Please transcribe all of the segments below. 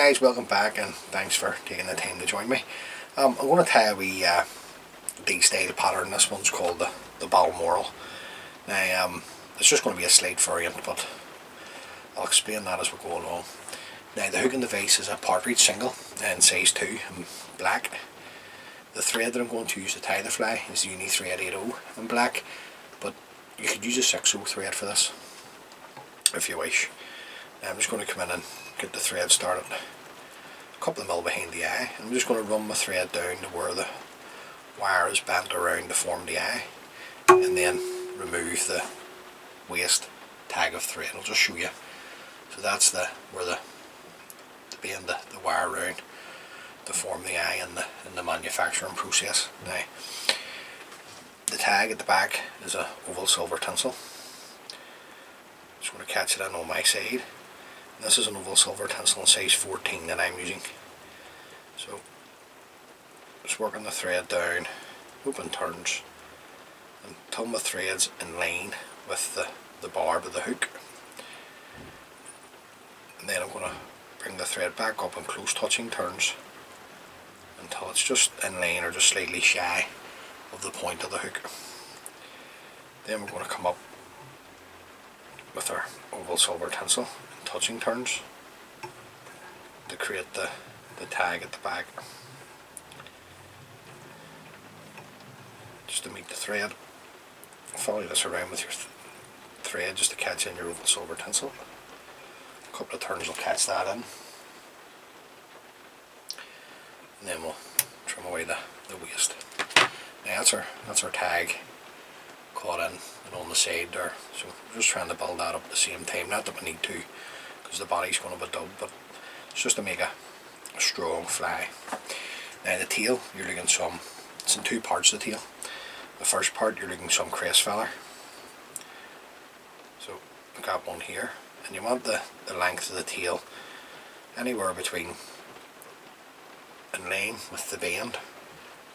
guys, welcome back and thanks for taking the time to join me. I'm going to tie a wee D-style pattern. This one's called the Balmoral. Now it's just going to be a slight variant, but I'll explain that as we go along. Now the hook and the vise is a partridge single in size 2 in black. The thread that I'm going to use to tie the fly is the Uni thread 80 in black, but you could use a 60 thread for this if you wish. Now I'm just going to come in and get the thread started a couple of mil behind the eye. I'm just going to run my thread down to where the wire is bent around to form the eye, and then remove the waste tag of thread. I'll just show you. So that's where the bend the wire around to form the eye in the manufacturing process. Now the tag at the back is a oval silver tinsel. Just going to catch it in on my side. This is an oval silver tinsel in size 14 that I'm using. So just working the thread down, open turns until my thread's in line with the barb of the hook. And then I'm going to bring the thread back up in close touching turns until it's just in line or just slightly shy of the point of the hook. Then we're going to come up with our oval silver tinsel in touching turns to create the tag at the back. Just to meet the thread, follow this around with your thread just to catch in your oval silver tinsel. A couple of turns will catch that in, and then we'll trim away the waste. Now that's our tag caught in and on the side there. So we're just trying to build that up at the same time. Not that we need to, because the body's going to be dubbed, but it's just to make a strong fly. Now the tail, you're looking some, it's in two parts, the tail. The first part you're looking some crest feather. So I've got one here, and you want the length of the tail anywhere between in line with the bend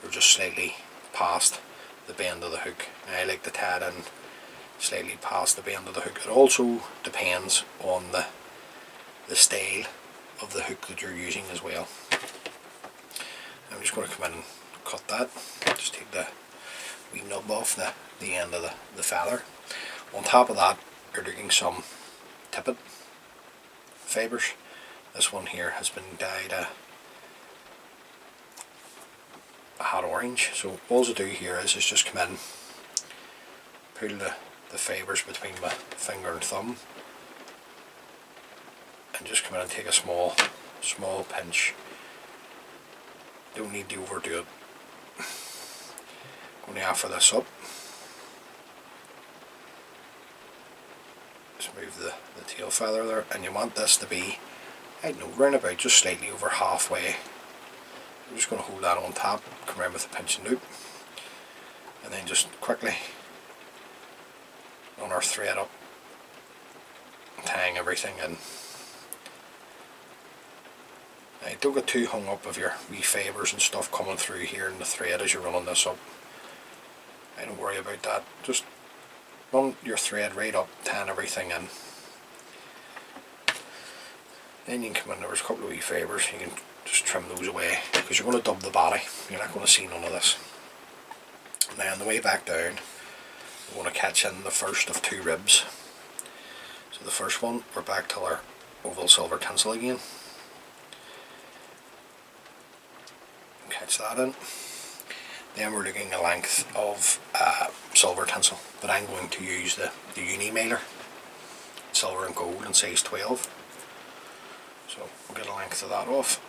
or just slightly past the bend of the hook. Now I like to tie it in slightly past the bend of the hook. It also depends on the style of the hook that you're using as well. I'm just going to come in and cut that. Just take the wee nub off the end of the feather. On top of that you're doing some tippet fibres. This one here has been dyed a hot orange. So all I do here is just come in, pull the fibres between my finger and thumb, and just come in and take a small pinch. Don't need to overdo it. Going to offer this up. Just move the tail feather there, and you want this to be, I don't know, round about just slightly over halfway. I'm just going to hold that on top, come around with a pinch and loop, and then just quickly run our thread up, tying everything in. Now don't get too hung up with your wee fibres and stuff coming through here in the thread as you're running this up. I don't worry about that. Just run your thread right up, tying everything in. Then you can come in, there's a couple of wee fibres, you can just trim those away because you're going to dub the body. You're not going to see none of this. Now on the way back down, we're going to catch in the first of two ribs. So the first one, we're back to our oval silver tinsel again. Catch that in. Then we're looking a length of silver tinsel, but I'm going to use the Uni mailer, silver and gold in size 12. So we'll get a length of that off.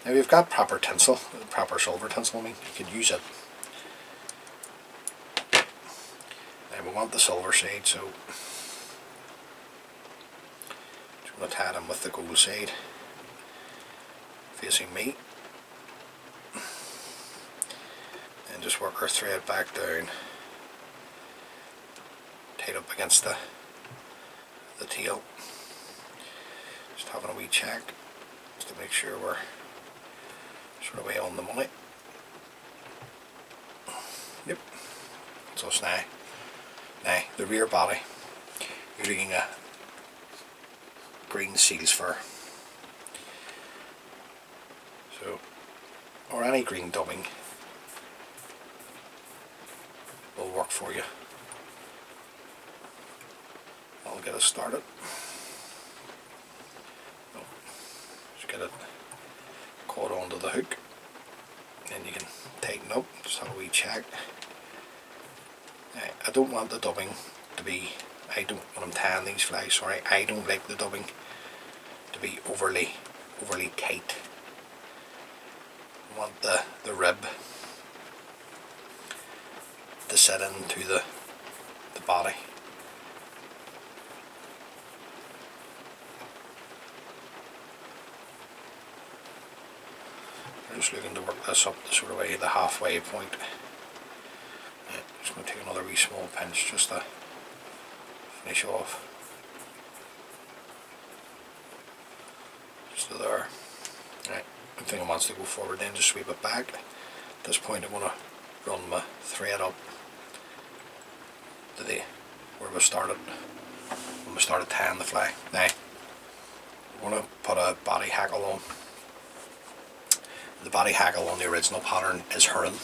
Now we've got proper tinsel, proper silver tinsel, I mean, you could use it. Now we want the silver side, so just going to tie them with the gold side facing me. And just work our thread back down, tied up against the tail. Just having a wee check just to make sure we're sort of way on the money. Yep, so it's now the rear body, you're looking at green seal's fur. So, or any green dubbing will work for you. I'll get us started. Just get it caught onto the hook, then you can tighten up, just have a wee check. I don't want the dubbing to be, when I'm tying these flies, sorry, I don't like the dubbing to be overly tight. I want the rib to set into the body. I'm just looking to work this up the sort of way, the halfway point. Just going to take another wee small pinch just to finish off. Just to there. Right, I think it wants to go forward, then just sweep it back. At this point I'm going to run my thread up to where we started when we started tying the fly. Now I'm going to put a body hackle on. The body hackle on the original pattern is herring.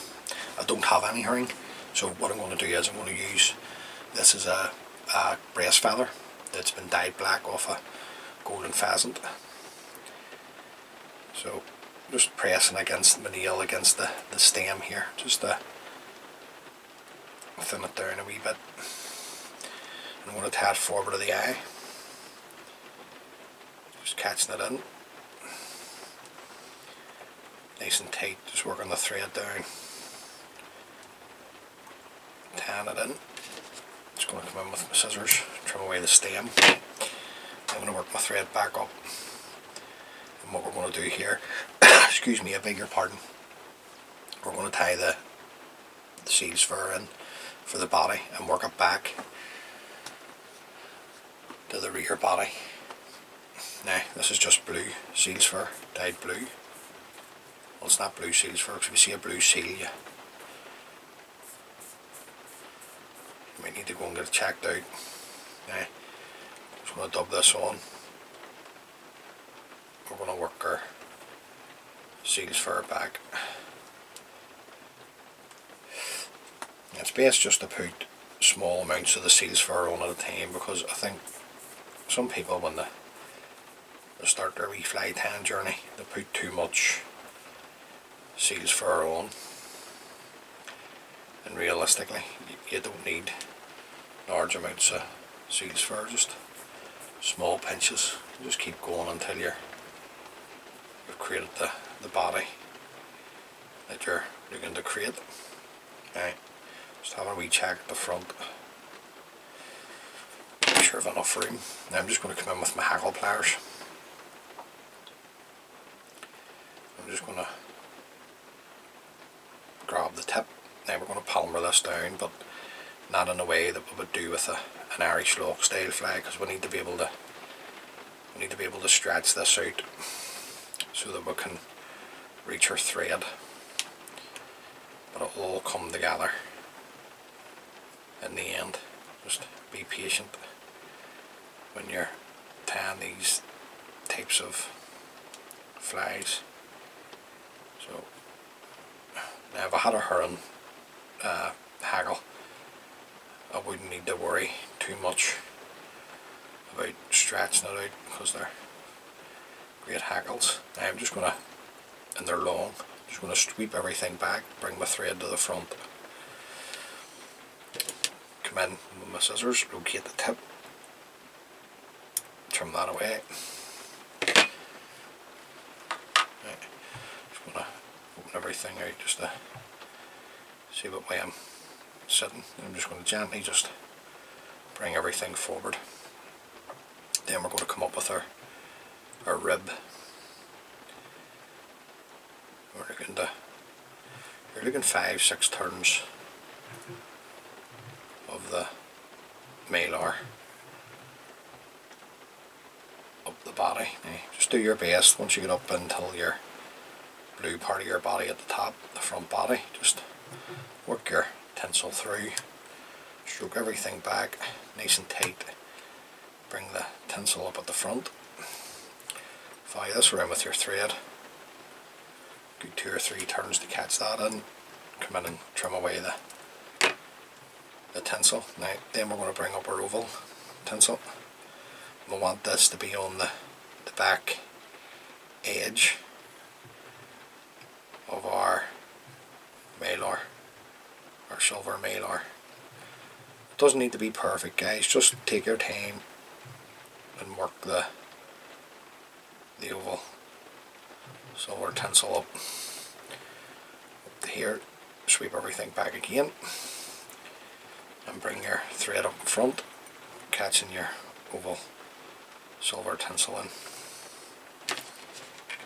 I don't have any herring, so what I'm going to do is I'm going to use, this is a breast feather that's been dyed black off a golden pheasant. So just pressing against my nail against the stem here, just to thin it down a wee bit. I'm going to tie it forward of the eye, just catching it in. Nice and tight, just working the thread down, tying it in. Just going to come in with my scissors, trim away the stem. I'm going to work my thread back up. And what we're going to do here, excuse me, I beg your pardon, we're going to tie the seal's fur in for the body and work it back to the rear body. Now this is just blue seal's fur, dyed blue. Well, it's not blue seal's fur, because if you see a blue seal, you might need to go and get it checked out. Now, just going to dub this on. We're going to work our seal's fur back. It's best just to put small amounts of the seal's fur on at a time, because I think some people, when they start their wee fly tying journey, they put too much seal's fur on, and realistically you don't need large amounts of seal's fur, just small pinches. Just keep going until you've created the body that you're looking to create. Right, just having a wee check at the front, make sure I've enough room. Now I'm just going to come in with my hackle pliers. I'm just going to grab the tip. Now we're going to palmer this down, but not in a way that we would do with an Irish lock style fly, because we need to be able to stretch this out so that we can reach our thread, but it will all come together in the end. Just be patient when you're tying these types of flies. So now if I had a herring hackle, I wouldn't need to worry too much about stretching it out, because they're great hackles. Now I'm just going to, and they're long, just going to sweep everything back, bring my thread to the front, come in with my scissors, locate the tip, trim that away. Right. Just going to open everything out just to see what way I'm sitting. I'm just going to gently just bring everything forward. Then we're going to come up with our rib. You're looking 5-6 turns of the malar up the body. Now, just do your best once you get up until your blue part of your body at the top, the front body. Just work your tinsel through, stroke everything back nice and tight, bring the tinsel up at the front, fire this around with your thread, good 2 or 3 turns to catch that in. Come in and trim away the tinsel. Now then we're going to bring up our oval tinsel. We want this to be on the back edge of our mylar, our silver mylar. It doesn't need to be perfect, guys, just take your time and work the oval silver tinsel up to here. Sweep everything back again and bring your thread up in front, catching your oval silver tinsel in.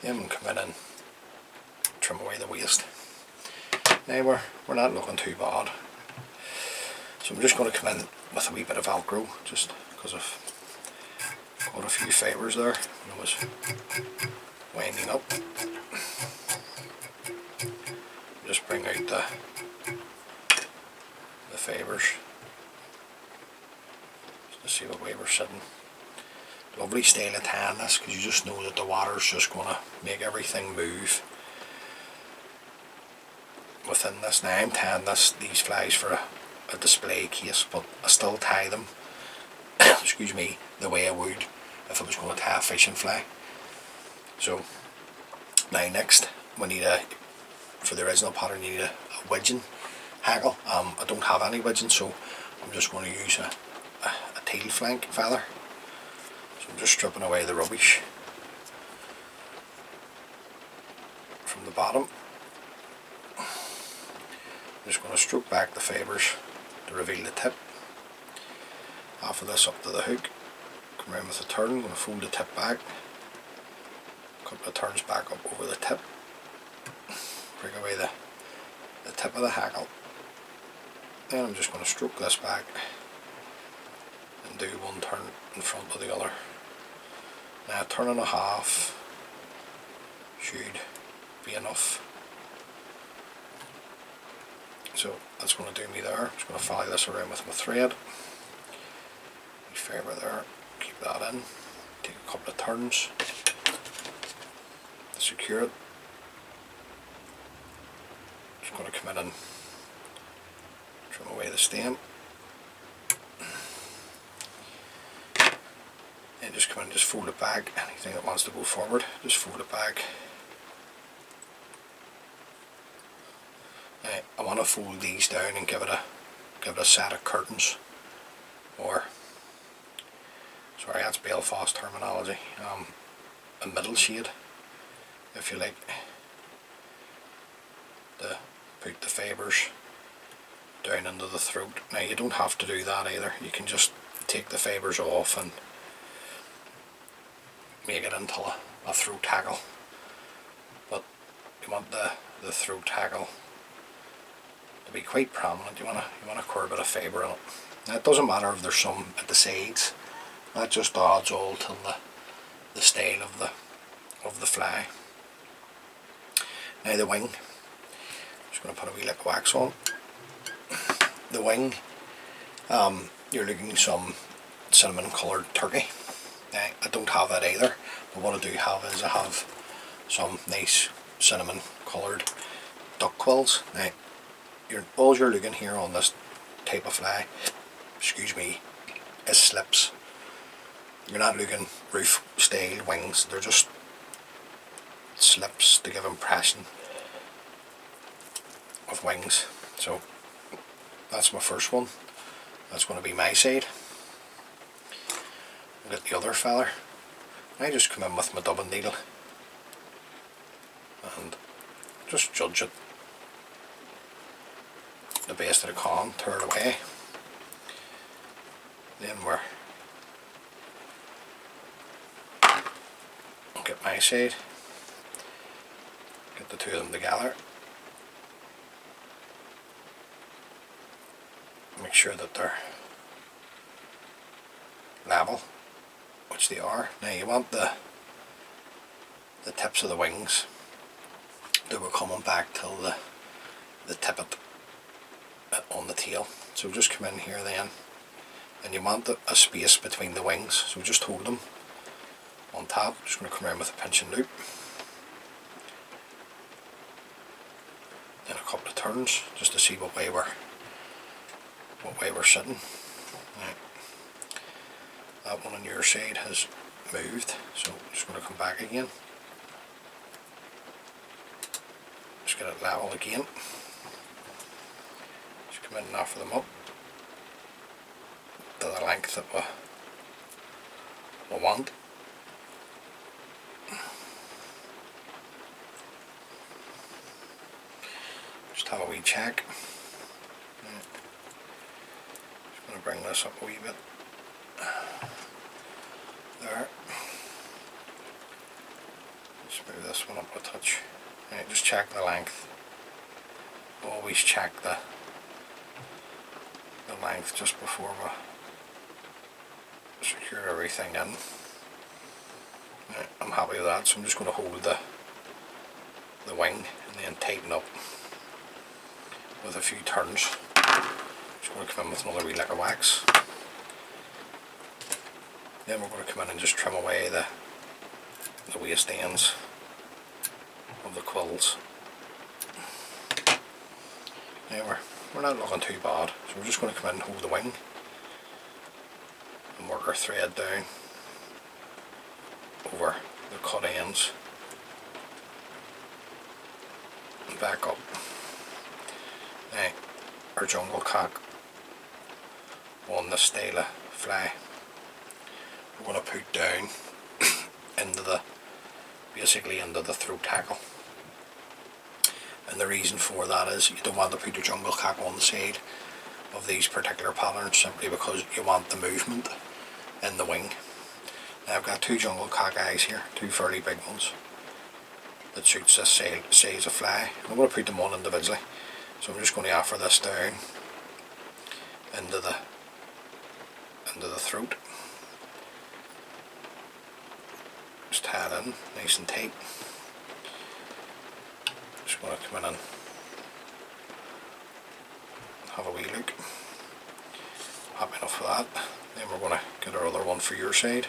Then come in and trim away the waste. Now we're not looking too bad, so I'm just going to come in with a wee bit of Velcro, just because I've got a few fibres there when I was winding up. Just bring out the fibres just to see what way we're sitting. Lovely style of tan this, because you just know that the water's just going to make everything move within this. Now I'm tying these flies for a display case, but I still tie them excuse me, the way I would if I was going to tie a fishing fly. So now next we need for the original pattern you need a wedging hackle. I don't have any wedging, so I'm just going to use a teal flank feather. So I'm just stripping away the rubbish from the bottom. I'm just going to stroke back the fibres to reveal the tip. Half of this up to the hook, come around with a turn, I'm going to fold the tip back, a couple of turns back up over the tip, bring away the tip of the hackle. Then I'm just going to stroke this back and do one turn in front of the other. Now a turn and a half should be enough. So that's going to do me there. I'm just going to follow this around with my thread. Fibre there, keep that in, take a couple of turns to secure it. Just going to come in and trim away the stem. And just come in and just fold it back. Anything that wants to go forward, just fold it back. Now, I want to fold these down and give it a set of curtains, or sorry, that's Belfast terminology, a middle shade, if you like, to put the fibres down into the throat. Now you don't have to do that either, you can just take the fibres off and make it into a throat hackle, but you want the throat hackle to be quite prominent. You want a quite bit of fibre in it. Now it doesn't matter if there's some at the sides. That just adds all to the style of the fly. Now the wing, just going to put a wee lick of wax on. The wing, you're looking some cinnamon coloured turkey. Now I don't have that either, but what I do have is I have some nice cinnamon coloured duck quills. Now all you're looking here on this type of fly, excuse me, is slips. You're not looking roof style wings, they're just slips to give impression of wings. So that's my first one, that's going to be my side. I'll get the other feather. I just come in with my dubbing needle and just judge it the best that I can, tear it away. Then get my side, get the two of them together, make sure that they're level, which they are. Now you want the tips of the wings that were coming back till the tippet on the tail. So just come in here then, and you want a space between the wings, so just hold them on top. Just going to come around with a pinch and loop, turns just to see what way we're sitting. Right. That one on your side has moved, so I'm just going to come back again. Just get it level again. Just come in and offer them up to the length that we want. Just have a wee check. Just going to bring this up a wee bit. There. Just move this one up a touch. Right, just check the length. Always check the length just before we secure everything in. Right, I'm happy with that, so I'm just going to hold the wing and then tighten up with a few turns. Just going to come in with another wee lick of wax. Then we're going to come in and just trim away the waste ends of the quills. Now we're not looking too bad, so we're just going to come in and hold the wing and work our thread down over the cut ends and back up. Now our jungle cock on this style of fly we're going to put down basically into the throat hackle. And the reason for that is you don't want to put your jungle cock on the side of these particular patterns simply because you want the movement in the wing. Now I've got two jungle cock eyes here, two fairly big ones that suits this size of fly. I'm going to put them on individually, so I'm just going to offer this down into the throat. Just tie it in nice and tight. Just going to come in and have a wee look. Happy enough with that. Then we're going to get our other one for your side.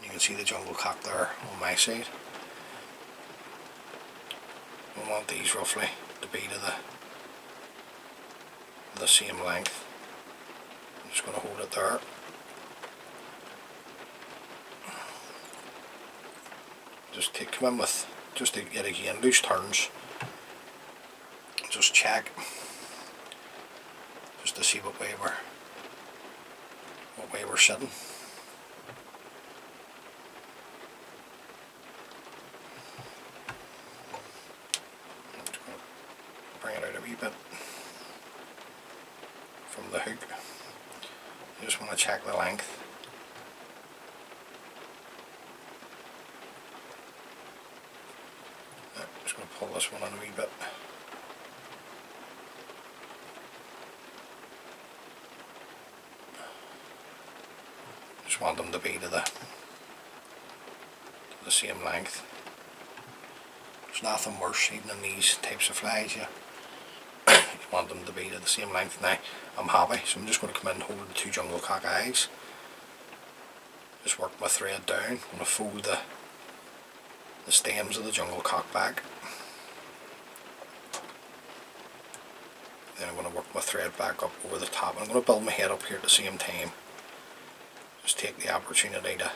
You can see the jungle cock there on my side. We want these roughly to be to the same length. I'm just going to hold it there. Just come in with, just to get again loose turns. Just check, just to see what way we're sitting. I'm just going to bring it out a wee bit from the hook. You just want to check the length. Just going to pull this one in a wee bit. Just want them to be to the same length. There's nothing worse even in these types of flies. You want them to be to the same length. Now I'm happy, so I'm just going to come in and hold the two jungle cock eyes. Just work my thread down. I'm going to fold the stems of the jungle cock back. Then I'm going to work my thread back up over the top. I'm going to build my head up here at the same time. Just take the opportunity to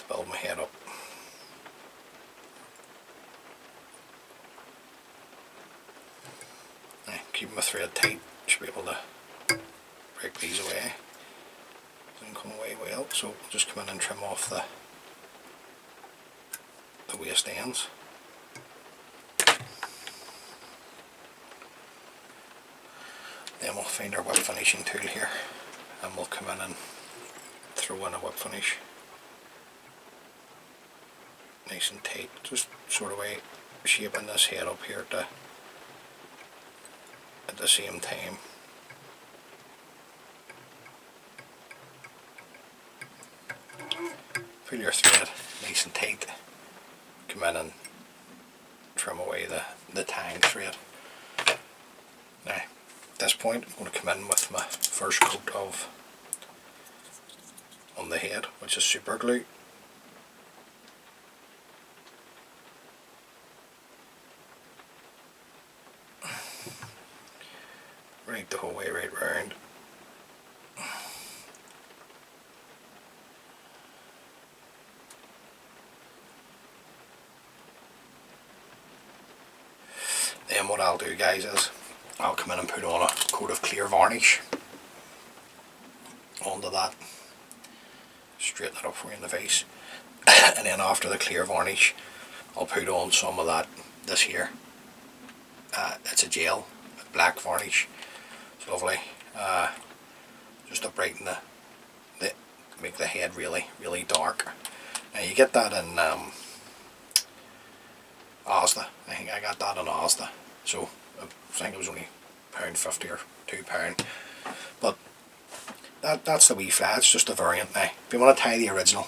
build my head up. Now, keep my thread tight, should be able to break these away. Doesn't come away well, so I'll just come in and trim off the waste ends. Then we'll find our whip finishing tool here and we'll come in and throw in a whip finish nice and tight, just sort of way shaping this head up here at the same time. Pull your thread nice and tight, come in and trim away the tying thread. Now at this point I'm going to come in with my first coat on the head, which is super glue. right the whole way right round. Then what I'll do, guys, is I'll come in and put on a coat of clear varnish onto that, straighten it up for you in the face, and then after the clear varnish I'll put on some of that, this here, it's a gel, a black varnish. It's lovely, just to brighten the make the head really dark. Now you get that in Asda. I think I got that in Asda, so I think it was only £1.50 or £2, but that's the wee fly. It's just a variant. Now if you want to tie the original,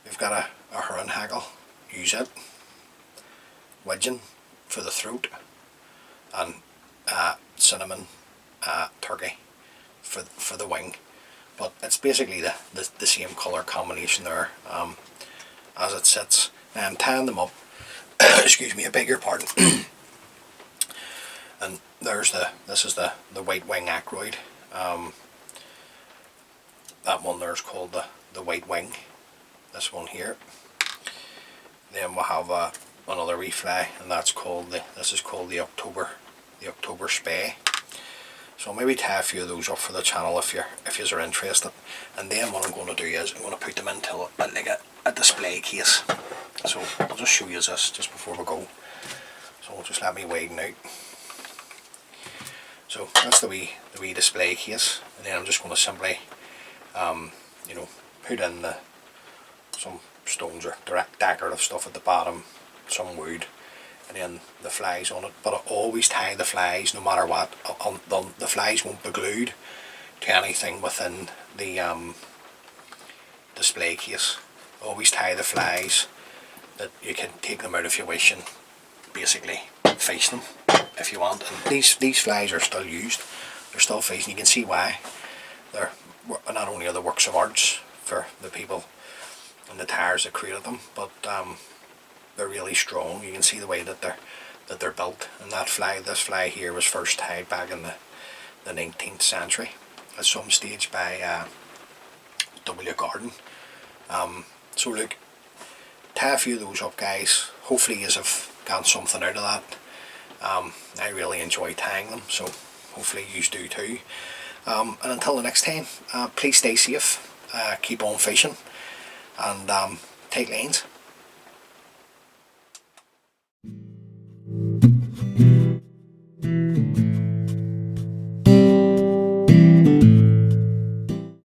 you've got a heron hackle, use it, widgeon for the throat, and cinnamon turkey for the wing. But it's basically the same colour combination there as it sits. Now I'm tying them up, excuse me, I beg your pardon. And this is the white wing acroyd. That one there is called the white wing. This one here. Then we'll have another wee fly, and that's called this is called the October Spay. So I'll maybe tie a few of those up for the channel if you're interested. And then what I'm going to do is I'm going to put them into like a display case. So I'll just show you this just before we go. So just let me widen out. So that's the wee display case, and then I'm just going to simply, you know, put in some stones or decorative stuff at the bottom, some wood, and then the flies on it. But I always tie the flies, no matter what. The flies won't be glued to anything within the display case. Always tie the flies that you can take them out if you wish and basically face them if you want. And these flies are still used. They're still facing. You can see why. They're not only are the works of arts for the people and the tires that created them, but they're really strong. You can see the way that they're built. And this fly here was first tied back in the 19th century at some stage by W. Garden. So look, tie a few of those up, guys. Hopefully you have got something out of that. I really enjoy tying them, so hopefully you do too. And until the next time, please stay safe, keep on fishing, and take lanes.